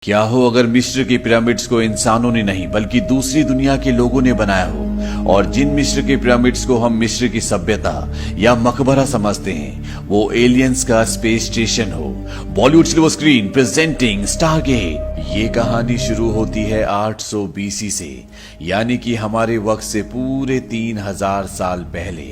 क्या हो अगर मिस्र की पिरामिड्स को इंसानों ने नहीं बल्कि दूसरी दुनिया के लोगों ने बनाया हो, और जिन मिस्र के पिरामिड्स को हम मिस्र की सभ्यता या मकबरा समझते हैं वो एलियंस का स्पेस स्टेशन हो। Bollywood silver screen presenting Stargate. ये कहानी शुरू होती है 800 बीसी से, यानी कि हमारे वक्त से पूरे 3000 साल पहले,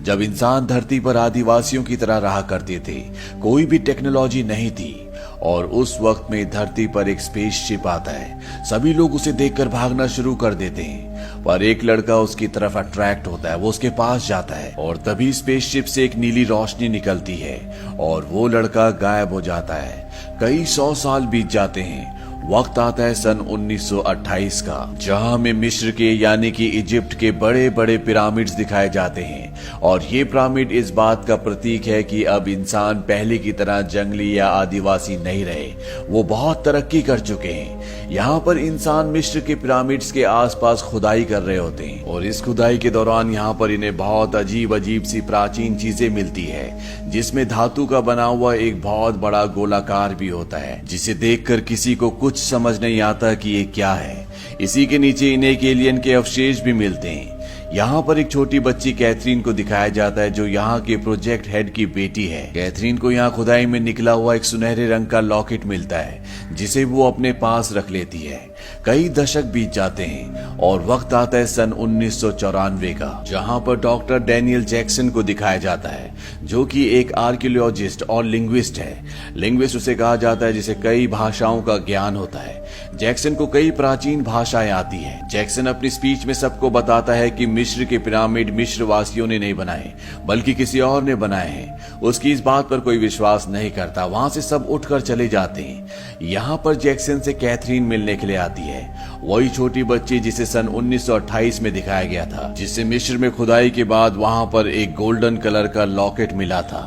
जब इंसान धरती पर आदिवासियों की तरह रहा करते थे। कोई भी टेक्नोलॉजी नहीं थी और उस वक्त में धरती पर एक स्पेसशिप आता है। सभी लोग उसे देखकर भागना शुरू कर देते हैं, पर एक लड़का उसकी तरफ अट्रैक्ट होता है। वो उसके पास जाता है और तभी स्पेसशिप से एक नीली रोशनी निकलती है और वो लड़का गायब हो जाता है। कई 100 साल बीत जाते हैं। वक्त आता है सन 1928 का, जहां हमें मिस्र के यानी कि इजिप्ट के बड़े बड़े पिरामिड्स दिखाए जाते हैं। और ये पिरामिड इस बात का प्रतीक है कि अब इंसान पहले की तरह जंगली या आदिवासी नहीं रहे, वो बहुत तरक्की कर चुके हैं। यहाँ पर इंसान मिस्र के पिरामिड्स के आसपास खुदाई कर रहे होते हैं और इस खुदाई के दौरान यहाँ पर इन्हें बहुत अजीब अजीब सी प्राचीन चीजें मिलती है, जिसमें धातु का बना हुआ एक बहुत बड़ा गोलाकार भी होता है, जिसे देखकर किसी को कुछ समझ नहीं आता कि ये क्या है। इसी के नीचे इन्हें एक एलियन के अवशेष भी मिलते हैं। यहाँ पर एक छोटी बच्ची कैथरीन को दिखाया जाता है, जो यहाँ के प्रोजेक्ट हेड की बेटी है। कैथरीन को यहाँ खुदाई में निकला हुआ एक सुनहरे रंग का लॉकेट मिलता है, जिसे वो अपने पास रख लेती है। कई दशक बीत जाते हैं और वक्त आता है सन 1994 का, जहाँ पर डॉक्टर डैनियल जैक्सन को दिखाया जाता है, जो कि एक आर्कियोलॉजिस्ट और लिंग्विस्ट है। लिंग्विस्ट उसे कहा जाता है जिसे कई भाषाओं का ज्ञान होता है। जैक्सन को कई प्राचीन भाषाएं आती है। जैक्सन अपनी स्पीच में सबको बताता है कि मिस्र के पिरामिड मिस्र वासियों ने नहीं बनाए बल्कि किसी और ने बनाए हैं। उसकी इस बात पर कोई विश्वास नहीं करता। वहां से सब उठकर चले जाते हैं। यहाँ पर जैक्सन से कैथरीन मिलने के लिए आती है, वही छोटी बच्ची जिसे सन 1928 में दिखाया गया था, जिसे मिस्र में खुदाई के बाद वहां पर एक गोल्डन कलर का लॉकेट मिला था।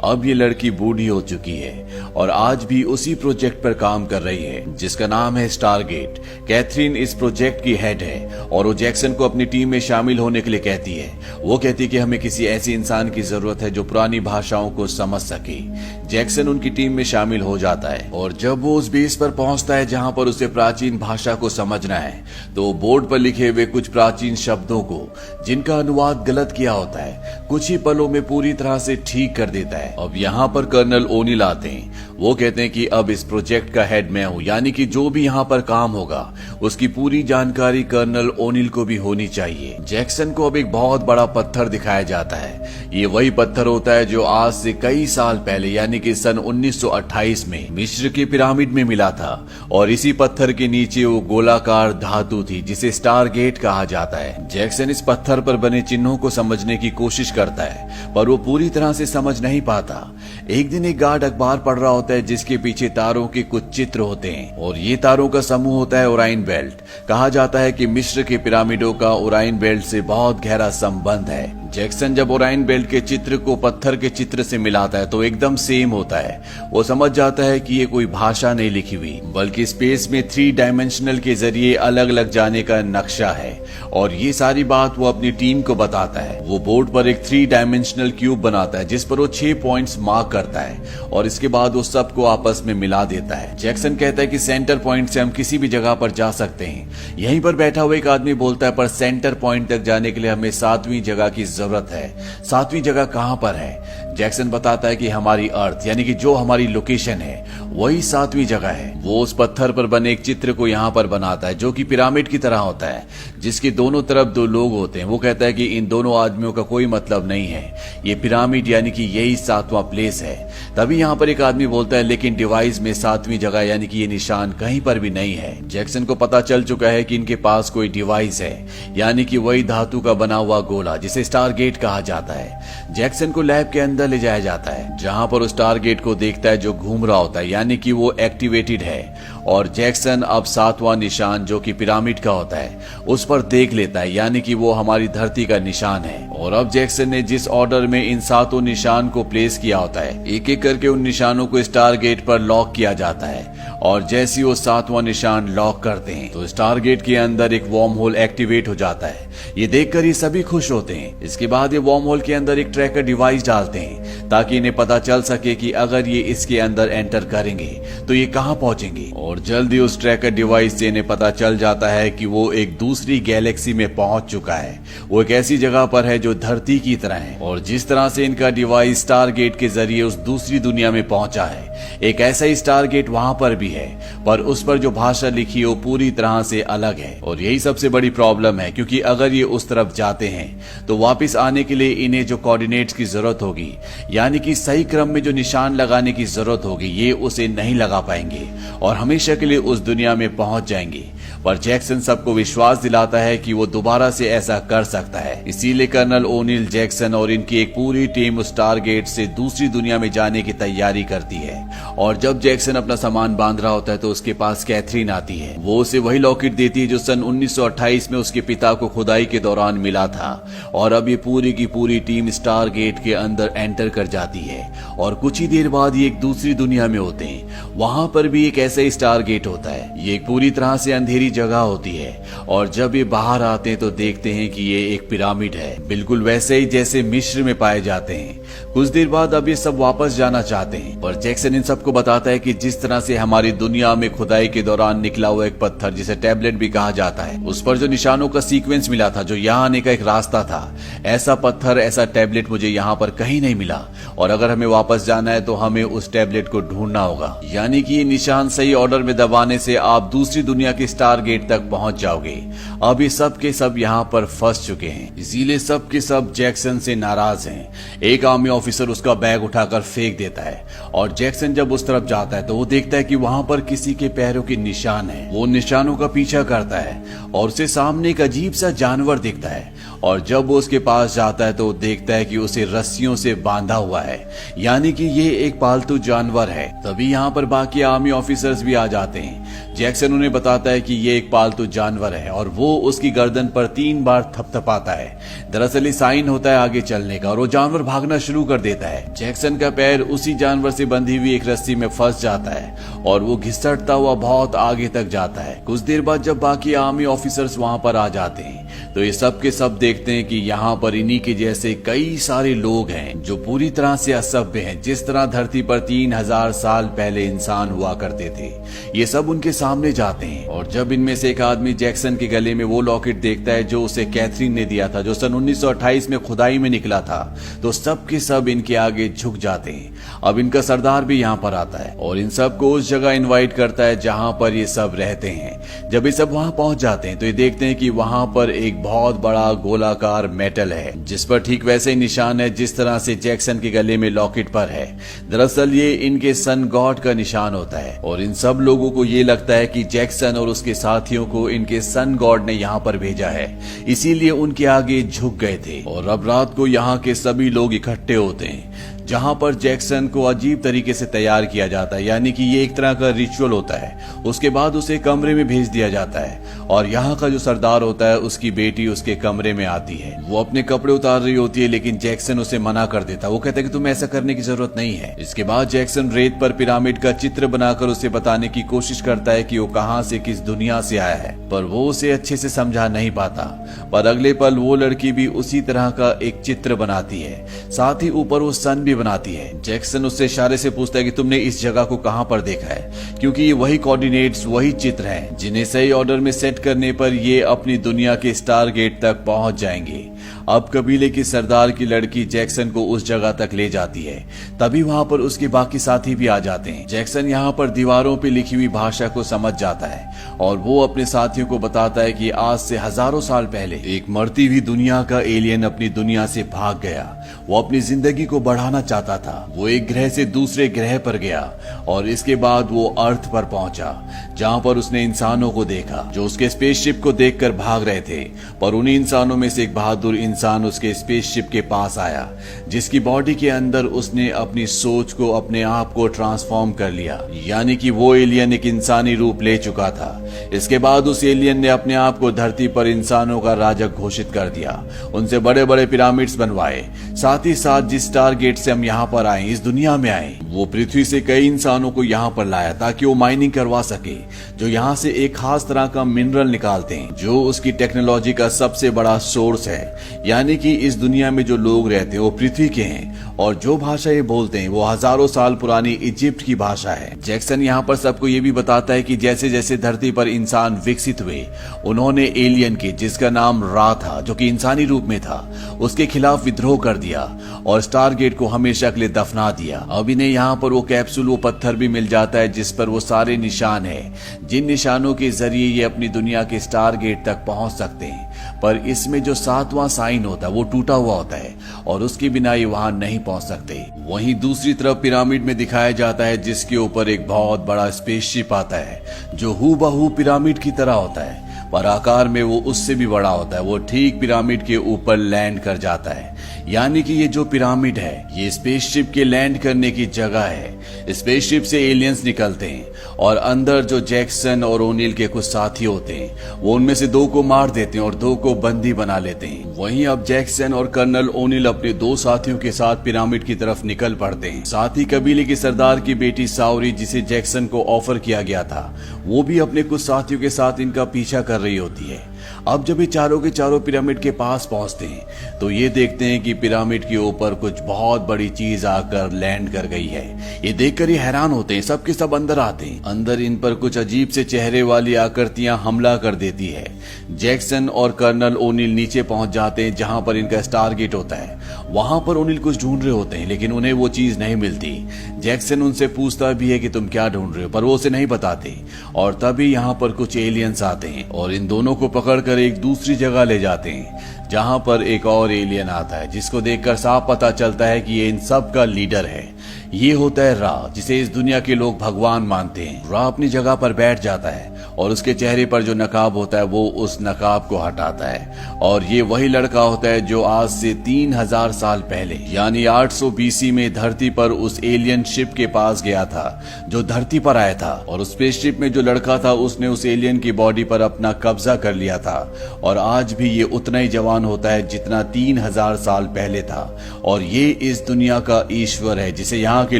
अब ये लड़की बूढ़ी हो चुकी है और आज भी उसी प्रोजेक्ट पर काम कर रही है, जिसका नाम है स्टारगेट। कैथरीन इस प्रोजेक्ट की हेड है और वो जैक्सन को अपनी टीम में शामिल होने के लिए कहती है। वो कहती है कि हमें किसी ऐसे इंसान की जरूरत है जो पुरानी भाषाओं को समझ सके। जैक्सन उनकी टीम में शामिल हो जाता है और जब वो उस बेस पर पहुंचता है जहां पर उसे प्राचीन भाषा को समझना है, तो बोर्ड पर लिखे हुए कुछ प्राचीन शब्दों को, जिनका अनुवाद गलत किया होता है, कुछ ही पलों में पूरी तरह से ठीक कर देता है। अब यहाँ पर कर्नल ओनिल आते हैं। वो कहते हैं कि अब इस प्रोजेक्ट का हेड मैं हूँ, यानी कि जो भी यहाँ पर काम होगा उसकी पूरी जानकारी कर्नल ओनिल को भी होनी चाहिए। जैक्सन को अब एक बहुत बड़ा पत्थर दिखाया जाता है। ये वही पत्थर होता है जो आज से कई साल पहले यानी कि सन 1928 में मिस्र के पिरामिड में मिला था, और इसी पत्थर के नीचे वो गोलाकार धातु थी जिसे स्टारगेट कहा जाता है। जैक्सन इस पत्थर पर बने चिन्हों को समझने की कोशिश करता है, पर वो पूरी तरह से समझ नहीं पाता। एक दिन एक गार्ड अखबार पढ़ रहा होता है, जिसके पीछे तारों के कुछ चित्र होते हैं और ये तारों का समूह होता है ओराइन बेल्ट। कहा जाता है कि मिस्र के पिरामिडों का ओराइन बेल्ट से बहुत गहरा संबंध है। जैक्सन जब ओराइन बेल्ट के चित्र को पत्थर के चित्र से मिलाता है तो एकदम सेम होता है। वो समझ जाता है कि ये कोई भाषा नहीं लिखी हुई, बल्कि स्पेस में 3 डायमेंशनल के जरिए अलग अलग जाने का नक्शा है। और ये सारी बात वो अपनी टीम को बताता है। वो बोर्ड पर एक 3 डायमेंशनल क्यूब बनाता है, जिस पर वो 6 पॉइंट्स मार्क करता है और इसके बाद वो सबको आपस में मिला देता है। जैक्सन कहता है कि सेंटर पॉइंट से हम किसी भी जगह पर जा सकते हैं। यहीं पर बैठा हुआ एक आदमी बोलता है, पर सेंटर पॉइंट तक जाने के लिए हमें 7वीं जगह की जरूरत है। 7वीं जगह कहां पर है? जैक्सन बताता है कि हमारी अर्थ, यानी कि जो हमारी लोकेशन है, वही 7वीं जगह है। वो उस पत्थर पर बने एक चित्र को यहाँ पर बनाता है, जो कि पिरामिड की तरह होता है, जिसके दोनों तरफ 2 लोग होते हैं। वो कहता है कि इन दोनों आदमियों का कोई मतलब नहीं है, ये पिरामिड यानी कि यही 7वां प्लेस है। तभी यहाँ पर एक आदमी बोलता है, लेकिन डिवाइस में 7वीं जगह यानी कि ये निशान कहीं पर भी नहीं है। जैक्सन को पता चल चुका है कि इनके पास कोई डिवाइस है, यानी कि वही धातु का बना हुआ गोला जिसे स्टारगेट कहा जाता है। जैक्सन को लैब के अंदर ले जाया जाता है, जहां पर उस स्टारगेट को देखता है जो घूम रहा होता है, यानी कि वो एक्टिवेटेड है। और जैक्सन अब 7वां निशान, जो कि पिरामिड का होता है, उस पर देख लेता है, यानी कि वो हमारी धरती का निशान है। और अब जैक्सन ने जिस ऑर्डर में इन 7 निशान को प्लेस किया होता है, एक एक करके उन निशानों को स्टारगेट पर लॉक किया जाता है और जैसे वो 7वां निशान लॉक करते हैं तो स्टारगेट के अंदर एक वार्म होल एक्टिवेट हो जाता है। ये देखकर ये सभी खुश होते हैं। इसके बाद ये वार्म होल के अंदर एक ट्रैकर डिवाइस डालते हैं ताकि इन्हें पता चल सके कि अगर ये इसके अंदर एंटर करेंगे तो ये कहां पहुंचेंगे। और जल्दी उस ट्रैकर डिवाइस से इन्हें पता चल जाता है कि वो एक दूसरी गैलेक्सी में पहुंच चुका है। वो एक ऐसी जगह पर है जो धरती की तरह है, और जिस तरह से इनका डिवाइस स्टारगेट के जरिए उस दूसरी दुनिया में पहुंचा है, एक ऐसा ही स्टारगेट वहां पर भी है, पर उस पर जो भाषा लिखी है वो पूरी तरह से अलग है। और यही सबसे बड़ी प्रॉब्लम है, क्योंकि अगर ये उस तरफ जाते हैं तो वापस आने के लिए इन्हें जो कोऑर्डिनेट्स की जरूरत होगी, यानी कि सही क्रम में जो निशान लगाने की जरूरत होगी, ये उसे नहीं लगा पाएंगे और हमेशा के लिए उस दुनिया में पहुंच जाएंगे। पर जैक्सन सबको विश्वास दिलाता है कि वो दोबारा से ऐसा कर सकता है। इसीलिए कर्नल ओनिल जैक्सन और इनकी एक पूरी टीम उस टारगेट से दूसरी दुनिया में जाने की तैयारी करती है। और जब जैक्सन अपना सामान बांध रहा होता है तो उसके पास कैथरीन आती है। वो उसे वही लॉकेट देती है जो सन 1928 में उसके पिता को खुदाई के दौरान मिला था। और अब ये पूरी की पूरी टीम स्टारगेट के अंदर एंटर कर जाती है और कुछ ही देर बाद ये एक दूसरी दुनिया में होते हैं। वहां पर भी एक ऐसा ही स्टारगेट होता है। ये एक पूरी तरह से अंधेरी जगह होती है और जब ये बाहर आते हैं तो देखते हैं कि ये एक पिरामिड है, बिल्कुल वैसे ही जैसे मिस्र में पाए जाते हैं। कुछ देर बाद अब ये सब वापस जाना चाहते हैं, पर जैक्सन इन सबको बताता है कि जिस तरह से हमारी दुनिया में खुदाई के दौरान निकला हुआ एक पत्थर, जिसे टैबलेट भी कहा जाता है, उस पर जो निशानों का सीक्वेंस मिला था, जो यहाँ आने का एक रास्ता था, ऐसा पत्थर, ऐसा टैबलेट मुझे यहाँ पर कहीं नहीं मिला। और अगर हमें वापस जाना है तो हमें उस टैबलेट को ढूंढना होगा। यानी कि ये निशान सही ऑर्डर में दबाने से आप दूसरी दुनिया के स्टारगेट तक पहुंच जाओगे। अब ये सब के सब यहाँ पर फंस चुके हैं, इसीलिए सब के सब जैक्सन से नाराज हैं। एक आर्मी ऑफिसर उसका बैग उठाकर फेंक देता है और जैक्सन जब उस तरफ जाता है तो वो देखता है कि वहां पर किसी के पैरों के निशान हैं। वो निशानों का पीछा करता है और उसे सामने एक अजीब सा जानवर दिखता है। और जब वो उसके पास जाता है तो वो देखता है कि उसे रस्सियों से बांधा हुआ है, यानी कि ये एक पालतू जानवर है। तभी यहाँ पर बाकी आर्मी ऑफिसर्स भी आ जाते हैं। जैक्सन उन्हें बताता है कि ये एक पालतू जानवर है और वो उसकी गर्दन पर 3 बार थपथपाता है। दरअसल ये साइन होता है आगे चलने का और वो जानवर भागना शुरू कर देता है। जैक्सन का पैर उसी जानवर से बंधी हुई एक रस्सी में फंस जाता है और वो घिसटता हुआ बहुत आगे तक जाता है। कुछ देर बाद जब बाकी आर्मी ऑफिसर्स वहां पर आ जाते हैं तो ये सब के सब देखते हैं कि यहाँ पर इन्हीं के जैसे कई सारे लोग हैं जो पूरी तरह से असभ्य हैं। जिस तरह धरती पर 3000 साल पहले इंसान हुआ करते थे, ये सब उनके सामने जाते हैं। और जब इनमें से एक आदमी जैक्सन के गले में वो लॉकेट देखता है जो उसे कैथरीन ने दिया था, जो सन 1928 में खुदाई में निकला था, तो सब के सब इनके आगे झुक जाते हैं। अब इनका सरदार भी यहाँ पर आता है और इन सब को उस जगह इन्वाइट करता है जहाँ पर ये सब रहते हैं। जब ये सब वहाँ पहुंच जाते हैं तो ये देखते हैं कि वहाँ पर एक बहुत बड़ा गोलाकार मेटल है जिस पर ठीक वैसे ही निशान है जिस तरह से जैक्सन के गले में लॉकेट पर है। दरअसल ये इनके सन गॉड का निशान होता है और इन सब लोगों को ये लगता है कि जैक्सन और उसके साथियों को इनके सन गॉड ने यहाँ पर भेजा है, इसीलिए उनके आगे झुक गए थे। और अब रात को यहाँ के सभी लोग इकट्ठे होते हैं जहां पर जैक्सन को अजीब तरीके से तैयार किया जाता है, यानी कि ये एक तरह का रिचुअल होता है। उसके बाद उसे कमरे में भेज दिया जाता है और यहाँ का जो सरदार होता है उसकी बेटी उसके कमरे में आती है। वो अपने कपड़े उतार रही होती है लेकिन जैक्सन उसे मना कर देता है। वो कहता है कि तुम्हें ऐसा करने की जरूरत नहीं है। इसके बाद जैक्सन रेत पर पिरामिड का चित्र बनाकर उसे बताने की कोशिश करता है कि वो कहाँ से किस दुनिया से आया है, पर वो उसे अच्छे से समझा नहीं पाता। पर अगले पल वो लड़की भी उसी तरह का एक चित्र बनाती है, साथ ही ऊपर वो सन भी बनाती है। जैक्सन उससे इशारे से पूछता है कि तुमने इस जगह को कहां पर देखा है, क्योंकि ये वही कोऑर्डिनेट्स, वही चित्र हैं जिन्हें सही ऑर्डर में सेट करने पर ये अपनी दुनिया के स्टारगेट तक पहुंच जाएंगे। अब कबीले की सरदार की लड़की जैक्सन को उस जगह तक ले जाती है। तभी वहां पर उसके बाकी साथी भी आ जाते हैं। जैक्सन यहाँ पर दीवारों पे लिखी हुई भाषा को समझ जाता है और वो अपने साथियों को बताता है कि आज से हजारों साल पहले एक मरती हुई दुनिया का एलियन अपनी दुनिया से भाग गया। वो अपनी जिंदगी को बढ़ाना चाहता था। वो एक ग्रह से दूसरे ग्रह पर गया और इसके बाद वो अर्थ पर पहुंचा, जहां पर उसने इंसानों को देखा जो उसके स्पेसशिप को देखकर भाग रहे थे। पर उन्हीं इंसानों में से एक बहादुर इंसान उसके स्पेसशिप के पास आया, जिसकी बॉडी के अंदर उसने अपनी सोच को, अपने आप को ट्रांसफॉर्म कर लिया। यानी कि वो एलियन एक इंसानी रूप ले चुका था था। इसके बाद उस एलियन ने अपने आप को धरती पर इंसानों का राजा घोषित कर दिया, उनसे बड़े बड़े पिरामिड्स बनवाए। साथ ही साथ जिस टारगेट से हम यहाँ पर आए, इस दुनिया में आए, वो पृथ्वी से कई इंसानों को यहाँ पर लाया ताकि वो माइनिंग करवा सके, जो यहाँ से एक खास तरह का मिनरल निकालते हैं जो उसकी टेक्नोलॉजी का सबसे बड़ा सोर्स है। यानी कि इस दुनिया में जो लोग रहते हैं वो पृथ्वी के हैं और जो भाषा ये बोलते हैं वो हजारों साल पुरानी इजिप्ट की भाषा है। जैक्सन यहाँ पर सबको ये भी बताता है कि जैसे जैसे धरती पर इंसान विकसित हुए, उन्होंने एलियन के, जिसका नाम रा था, जो कि इंसानी रूप में था, उसके खिलाफ विद्रोह कर दिया और स्टारगेट को हमेशा के लिए दफना दिया। अब इन्हें यहाँ पर वो कैप्सूल, वो पत्थर भी मिल जाता है जिस पर वो सारे निशान है, जिन निशानों के जरिए ये अपनी दुनिया के स्टारगेट तक पहुंच सकते हैं। पर इसमें जो 7वां साइन होता है वो टूटा हुआ होता है और उसके बिना ये वहां नहीं पहुंच सकते। वहीं दूसरी तरफ पिरामिड में दिखाया जाता है जिसके ऊपर एक बहुत बड़ा स्पेसशिप आता है जो हूबहू पिरामिड की तरह होता है, पर आकार में वो उससे भी बड़ा होता है। वो ठीक पिरामिड के ऊपर लैंड कर जाता है। यानी कि ये जो पिरामिड है ये स्पेसशिप के लैंड करने की जगह है। स्पेसशिप से एलियंस निकलते हैं और अंदर जो जैक्सन और ओनिल के कुछ साथी होते हैं वो उनमें से 2 को मार देते हैं और 2 को बंदी बना लेते हैं। वहीं अब जैक्सन और कर्नल ओनिल अपने 2 साथियों के साथ पिरामिड की तरफ निकल पड़ते हैं। साथ ही कबीले के सरदार की बेटी सावरी, जिसे जैक्सन को ऑफर किया गया था, वो भी अपने कुछ साथियों के साथ इनका पीछा कर रही होती है। अब जब ये चारों के चारों पिरामिड के पास पहुंचते हैं तो ये देखते हैं कि पिरामिड के ऊपर कुछ बहुत बड़ी चीज आकर लैंड कर गई है। ये देखकर ये हैरान होते हैं, सब के सब अंदर आते हैं। अंदर इन पर कुछ अजीब से चेहरे वाली आकृतियां हमला कर देती है। जैक्सन और कर्नल ओनिल नीचे पहुंच जाते हैं जहां पर इनका स्टारगेट होता है। वहां पर ओनिल कुछ ढूंढ रहे होते हैं लेकिन उन्हें वो चीज नहीं मिलती। जैक्सन उनसे पूछता भी है कि तुम क्या ढूंढ रहे हो, पर वो उसे नहीं बताते। और तभी यहाँ पर कुछ एलियंस आते हैं और इन दोनों को पकड़कर एक दूसरी जगह ले जाते हैं जहां पर एक और एलियन आता है जिसको देखकर साफ पता चलता है कि ये इन सब का लीडर है। ये होता है रा, जिसे इस दुनिया के लोग भगवान मानते हैं। रा अपनी जगह पर बैठ जाता है और उसके चेहरे पर जो नकाब होता है वो उस नकाब को हटाता है और ये वही लड़का होता है जो आज से 3000 साल पहले यानी 800 BC में धरती पर उस एलियन शिप के पास गया था जो धरती पर आया था। और उस स्पेसशिप में जो लड़का था उसने उस एलियन की बॉडी पर अपना कब्जा कर लिया था और आज भी ये उतना ही जवान होता है जितना 3000 साल पहले था। और ये इस दुनिया का ईश्वर है जिसे यहाँ के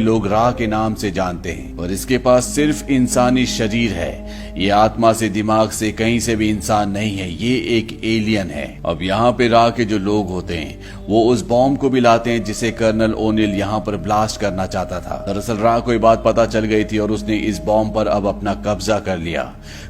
लोग रा के नाम से जानते हैं। और इसके पास सिर्फ इंसानी शरीर है, ये आत्मा से, दिमाग से, कहीं से भी इंसान नहीं है, ये एक एलियन है। अब यहाँ पे रा के जो लोग होते हैं वो उस बॉम्ब को भी लाते हैं जिसे कर्नल ओनिल यहाँ पर ब्लास्ट करना चाहता था। दरअसल रा को ये बात पता चल गई थी और उसने इस बॉम्ब पर अब अपना कब्जा कर लिया।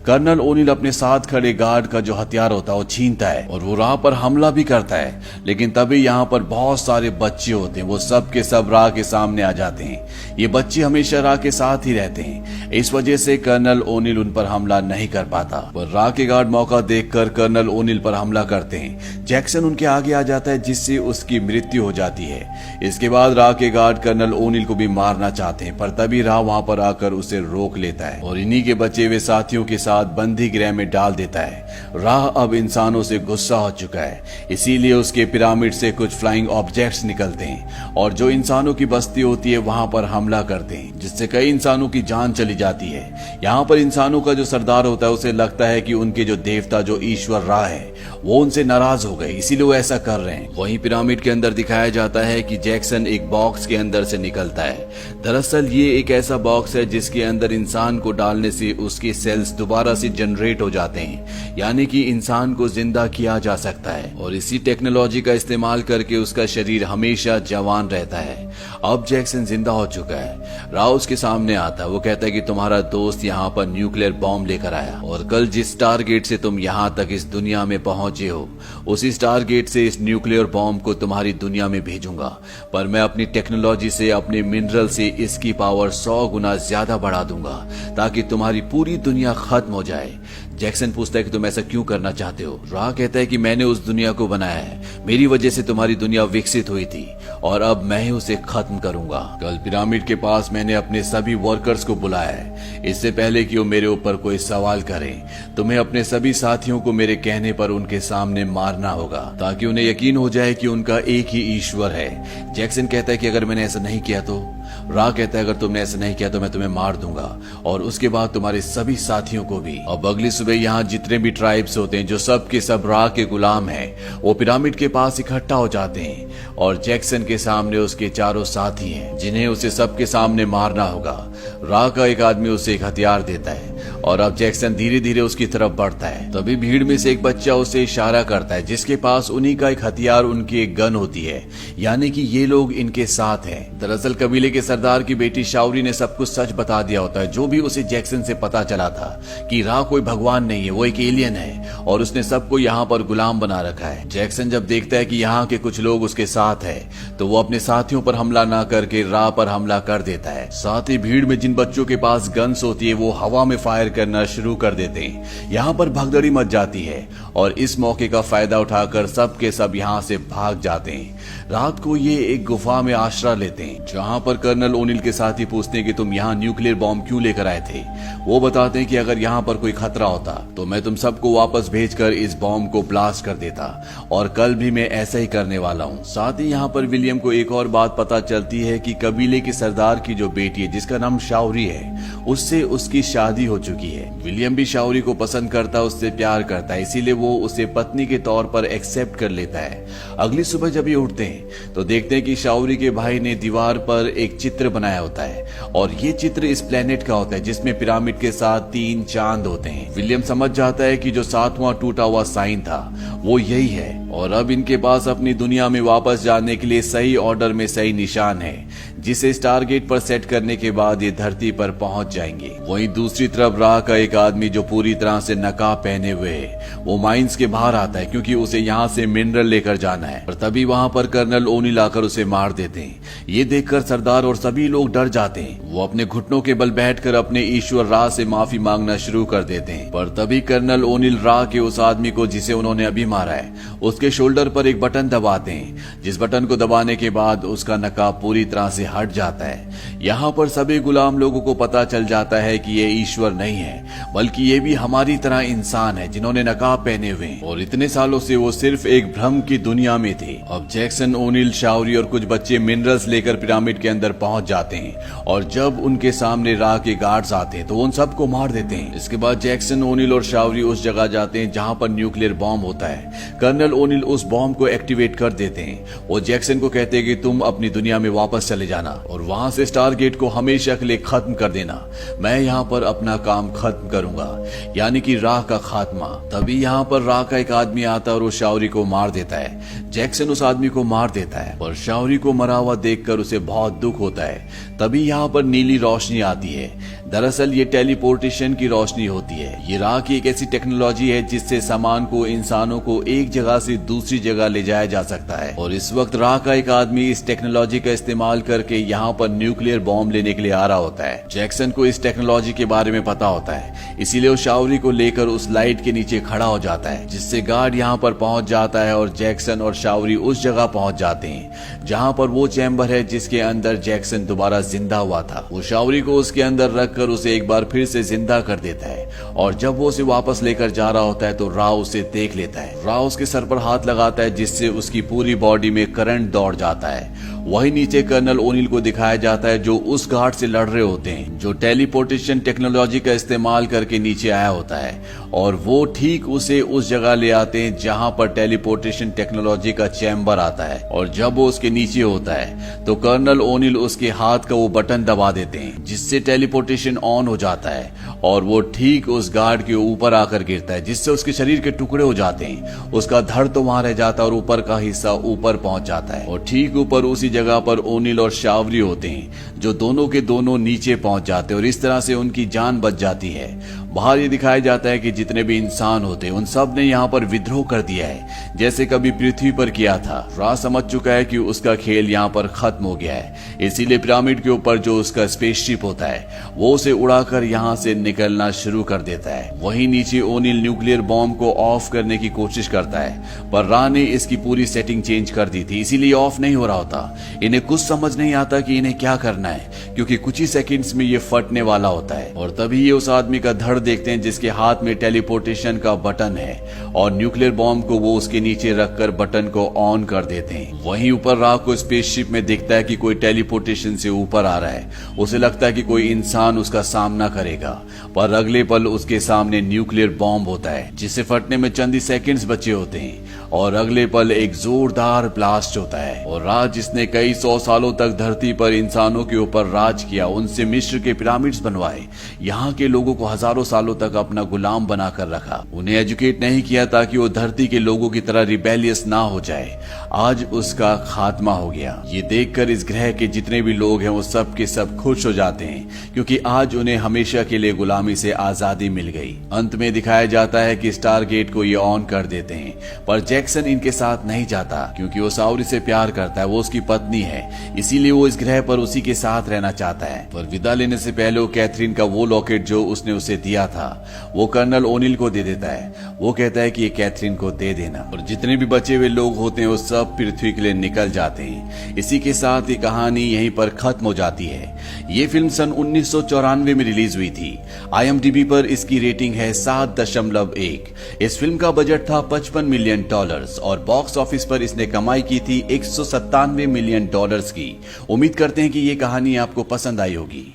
कर्नल ओनिल अपने साथ खड़े गार्ड का जो हथियार होता है वो छीनता है और वो रा पर हमला भी करता है। लेकिन तभी यहाँ पर बहुत सारे बच्चे होते हैं, वो सब के सब रा के सामने आ जाते हैं। ये बच्चे हमेशा रा के साथ ही रहते हैं, इस वजह से कर्नल ओनिल उन पर हमला नहीं कर पाता। पर रा के गार्ड मौका देखकर कर्नल ओनिल पर हमला करते हैं। जैक्सन उनके आगे आ जाता है जिससे उसकी मृत्यु हो जाती है। इसके बाद रा के गार्ड कर्नल ओनिल को भी मारना चाहते हैं पर तभी रा वहां पर आकर उसे रोक लेता है और इन्हीं के बचे हुए साथियों के साथ बंदी गृह में डाल देता है। रा अब इंसानों से गुस्सा हो चुका है, इसीलिए उसके पिरामिड से कुछ फ्लाइंग ऑब्जेक्ट्स निकलते हैं और जो इंसानों की बस्ती होती है वहां पर हमला करते हैं जिससे कई इंसानों की जान चली जाती है। यहाँ पर इंसानों का जो सरदार होता है उसे लगता है कि उनके जो देवता, जो ईश्वर रा है, वो उनसे नाराज हो गए, इसीलिए वो ऐसा कर रहे हैं। वहीं पिरामिड के अंदर दिखाया जाता है कि जैक्सन एक बॉक्स के अंदर से निकलता है। दरअसल ये एक ऐसा बॉक्स है जिसके अंदर इंसान को डालने से उसके सेल्स दोबारा से जनरेट हो जाते हैं, यानी कि इंसान को जिंदा किया जा सकता है और इसी टेक्नोलॉजी का इस्तेमाल करके उसका शरीर हमेशा जवान रहता है। अब जैक्सन जिंदा हो चुका है। रा उसके सामने आता है, वो कहता है कि तुम्हारा दोस्त यहाँ पर न्यूक्लियर बॉम्ब लेकर आया और कल जिस टारगेट से तुम यहाँ तक इस दुनिया में पहुंचे हो उसी टारगेट से इस न्यूक्लियर बॉम्ब को तुम्हारी दुनिया में भेजूंगा, पर मैं अपनी टेक्नोलॉजी से, अपने मिनरल से इसकी पावर 100 गुना ज्यादा बढ़ा दूंगा ताकि तुम्हारी पूरी दुनिया खत्म हो जाए। जैक्सन पूछता है कि तुम ऐसा क्यों करना चाहते हो? रा कहता है कि मैंने उस दुनिया को बनाया है, मेरी वजह से तुम्हारी दुनिया विकसित हुई थी और अब मैं ही उसे खत्म करूंगा। कल पिरामिड के पास मैंने अपने सभी वर्कर्स को बुलाया है, इससे पहले कि वो मेरे ऊपर कोई सवाल करें। तुम्हें अपने सभी साथियों को मेरे कहने पर उन उनके सामने मारना होगा ताकि उन्हें यकीन हो जाए कि उनका एक ही ईश्वर है। जैक्सन कहता है कि अगर मैंने ऐसा नहीं किया तो। रा कहता है अगर तुमने ऐसा नहीं किया तो मैं तुम्हें मार दूंगा और उसके बाद तुम्हारे सभी साथियों को भी। अब अगली सुबह यहाँ जितने भी ट्राइब्स होते हैं जो सब के सब रा के गुलाम हैं, वो पिरामिड के पास इकट्ठा हो जाते हैं और जैक्सन के सामने उसके चारों साथी हैं जिन्हें उसे सबके सामने मारना होगा। रा का एक आदमी उसे एक हथियार देता है और अब जैक्सन धीरे धीरे उसकी तरफ बढ़ता है। तभी भीड़ में से एक बच्चा उसे इशारा करता है जिसके पास उन्हीं का एक हथियार, उनकी एक गन होती है, यानी कि ये लोग इनके साथ हैं। दरअसल कबीले के सरदार की बेटी शावरी ने सब कुछ सच बता दिया होता है, जो भी उसे जैक्सन से पता चला था कि रा कोई भगवान नहीं है, वो एक एलियन है और उसने सबको यहाँ पर गुलाम बना रखा है। जैक्सन जब देखता है कि यहाँ के कुछ लोग उसके साथ है तो वो अपने साथियों पर हमला ना करके रा पर हमला कर देता है। साथ ही भीड़ में जिन बच्चों के पास गन्स होती है वो हवा में फायर करना शुरू कर देते हैं। यहाँ पर भगदड़ी मच जाती है और इस मौके का फायदा उठाकर सब के सब यहाँ से भाग जाते हैं। रात को ये एक गुफा में आश्रय लेते हैं जहाँ पर कर्नल ओनिल के साथी पूछते हैं कि तुम यहाँ न्यूक्लियर बॉम्ब क्यों लेकर आए थे। वो बताते हैं कि अगर यहाँ पर कोई खतरा होता तो मैं तुम सबको वापस भेजकर इस बॉम्ब को ब्लास्ट कर देता और कल भी मैं ऐसा ही करने वाला हूँ। साथ ही यहाँ पर विलियम को एक और बात पता चलती है कि कबीले के सरदार की जो बेटी है जिसका नाम शावरी है, उससे उसकी शादी हो चुकी है। विलियम भी शावरी को पसंद करता है, उससे प्यार करता है, इसीलिए वो उसे पत्नी के तौर पर एक्सेप्ट कर लेता है। अगली सुबह जब ये उठते हैं तो देखते हैं कि शावरी के भाई ने दीवार पर एक चित्र बनाया होता है और ये चित्र इस प्लेनेट का होता है जिसमें पिरामिड के साथ 3 चांद होते हैं। विलियम समझ जाता है कि जो 7वां टूटा हुआ साइन था वो यही है और अब इनके पास अपनी दुनिया में वापस जाने के लिए सही ऑर्डर में सही निशान है जिसे स्टारगेट पर सेट करने के बाद ये धरती पर पहुंच जाएंगे। वहीं दूसरी तरफ रा का एक आदमी जो पूरी तरह से नकाब पहने हुए है वो माइंस के बाहर आता है क्योंकि उसे यहाँ से मिनरल लेकर जाना है और तभी वहाँ पर कर्नल ओनिल आकर उसे मार देते हैं। ये देखकर सरदार और सभी लोग डर जाते हैं। वो अपने घुटनों के बल बैठकर अपने ईश्वर रा से माफी मांगना शुरू कर देते हैं। पर तभी कर्नल ओनिल रा के उस आदमी को जिसे उन्होंने अभी मारा है उसके शोल्डर पर एक बटन दबाते हैं, जिस बटन को दबाने के बाद उसका नकाब पूरी तरह से हट जाता है। यहाँ पर सभी गुलाम लोगों को पता चल जाता है कि ये ईश्वर नहीं है बल्कि ये भी हमारी तरह इंसान है जिन्होंने नकाब पहने हुए हैं और इतने सालों से वो सिर्फ एक भ्रम की दुनिया में थे। अब जैक्सन, ओनिल, शावरी और कुछ बच्चे मिनरल्स लेकर पिरामिड के अंदर पहुंच जाते हैं और जब उनके सामने रा के गार्ड्स आते हैं तो उन सबको मार देते हैं। इसके बाद जैक्सन, ओनिल और शावरी उस जगह जाते हैं जहां पर न्यूक्लियर बॉम्ब होता है। कर्नल ओनिल उस बॉम्ब को एक्टिवेट कर देते हैं। वो जैक्सन को कहते हैं कि तुम अपनी दुनिया में वापस चले जाना और वहां से स्टारगेट को हमेशा के लिए खत्म कर देना। मैं यहाँ पर अपना काम खत्म करूंगा, यानी कि रा का खात्मा। तभी यहाँ पर रा का एक आदमी आता है और उस शावरी को मार देता है। जैक्सन उस आदमी को मार देता है और शावरी को मरा हुआ देखकर उसे बहुत दुख होता है। तभी यहाँ पर नीली रोशनी आती है। दरअसल ये टेलीपोर्टेशन की रोशनी होती है। ये रा की एक ऐसी टेक्नोलॉजी है जिससे सामान को, इंसानों को एक जगह से दूसरी जगह ले जाया जा सकता है और इस वक्त रा का एक आदमी इस टेक्नोलॉजी का इस्तेमाल करके यहाँ पर न्यूक्लियर बॉम्ब लेने के लिए आ रहा होता है। जैक्सन को इस टेक्नोलॉजी के बारे में पता होता है, इसीलिए वो शावरी को लेकर उस लाइट के नीचे खड़ा हो जाता है जिससे गार्ड यहाँ पर पहुंच जाता है और जैक्सन और शावरी उस जगह पहुंच जाते हैं जहाँ पर वो चैम्बर है जिसके अंदर जैक्सन दोबारा जिंदा हुआ था। वो शावरी को उसके अंदर रखकर उसे एक बार फिर से जिंदा कर देता है और जब वो उसे वापस लेकर जा रहा होता है तो रा उसे देख लेता है। रा उसके सर पर हाथ लगाता है जिससे उसकी पूरी बॉडी में करंट दौड़ जाता है। वही नीचे कर्नल ओनिल को दिखाया जाता है जो उस गार्ड से लड़ रहे होते हैं जो टेलीपोर्टेशन टेक्नोलॉजी का इस्तेमाल करके नीचे आया होता है और वो ठीक उसे उस जगह ले आते हैं जहां पर टेलीपोर्टेशन टेक्नोलॉजी का चैम्बर आता है और जब वो उसके नीचे होता है तो कर्नल ओनिल उसके हाथ का वो बटन दबा देते हैं जिससे टेलीपोर्टेशन ऑन हो जाता है और वो ठीक उस गार्ड के ऊपर आकर गिरता है जिससे उसके शरीर के टुकड़े हो जाते हैं। उसका धड़ तो वहां रह जाता है और ऊपर का हिस्सा ऊपर पहुंच जाता है और ठीक ऊपर उसी जगह पर ओनिल और शावरी होते हैं जो दोनों के दोनों नीचे पहुंच जाते हैं और इस तरह से उनकी जान बच जाती है। बाहर ये दिखाया जाता है कि जितने भी इंसान होते हैं उन सब ने यहाँ पर विद्रोह कर दिया है जैसे कभी पृथ्वी पर किया था। रा समझ चुका है कि उसका खेल यहाँ पर खत्म हो गया है, इसीलिए पिरामिड के ऊपर जो उसका स्पेसशिप होता है वो उसे उड़ाकर यहाँ से निकलना शुरू कर देता है। वहीं नीचे ओनिल न्यूक्लियर बॉम्ब को ऑफ करने की कोशिश करता है पर रा ने इसकी पूरी सेटिंग चेंज कर दी थी, इसीलिए ऑफ नहीं हो रहा होता। इन्हें कुछ समझ नहीं आता कि इन्हें क्या करना है क्योंकि कुछ ही सेकंड्स में ये फटने वाला होता है और तभी ये उस आदमी का धड़ देखते हैं जिसके हाथ में टेलीपोर्टेशन का बटन है और न्यूक्लियर बॉम्ब को वो उसके नीचे रखकर बटन को ऑन कर देते हैं। वहीं ऊपर राह को स्पेसशिप में दिखता है कि कोई टेलीपोर्टेशन से ऊपर आ रहा है। उसे लगता है कि कोई इंसान उसका सामना करेगा, पर अगले पल उसके सामने न्यूक्लियर बॉम्ब होता है जिसे फटने में चंद ही सेकंड्स बचे होते हैं और अगले पल एक जोरदार ब्लास्ट होता है। और राज जिसने कई 100 सालों तक धरती पर इंसानों के ऊपर राज किया, उनसे मिस्र के पिरामिड्स बनवाए, यहाँ के लोगों को हजारों सालों तक अपना गुलाम बनाकर रखा, उन्हें एजुकेट नहीं किया ताकि वो धरती के लोगों की तरह रिबेलियस ना हो जाए, आज उसका खात्मा हो गया। ये देखकर इस ग्रह के जितने भी लोग हैं वो सब के सब खुश हो जाते हैं क्योंकि आज उन्हें हमेशा के लिए गुलामी से आजादी मिल गई। अंत में दिखाया जाता है कि स्टारगेट को ये ऑन कर देते हैं, पर जैक्सन इनके साथ नहीं जाता क्योंकि वो साउरी से प्यार करता है, वो उसकी पत्नी है, इसीलिए वो इस ग्रह पर उसी के साथ रहना चाहता है। पर विदा लेने से पहले वो कैथरीन का वो लॉकेट जो उसने उसे दिया था वो कर्नल ओनिल को दे देता है। वो कहता है कि ये कैथरीन को दे देना, और जितने भी बचे हुए लोग होते हैं वो सब पृथ्वी के लिए निकल जाते हैं। इसी के साथ ये कहानी यहीं पर खत्म हो जाती है। ये फिल्म सन 1994 में रिलीज हुई थी। IMDb पर इसकी रेटिंग है 7.1। इस फिल्म का बजट था $55 मिलियन और बॉक्स ऑफिस पर इसने कमाई की थी $197 मिलियन की। उम्मीद करते हैं कि ये कहानी आपको पसंद आई होगी।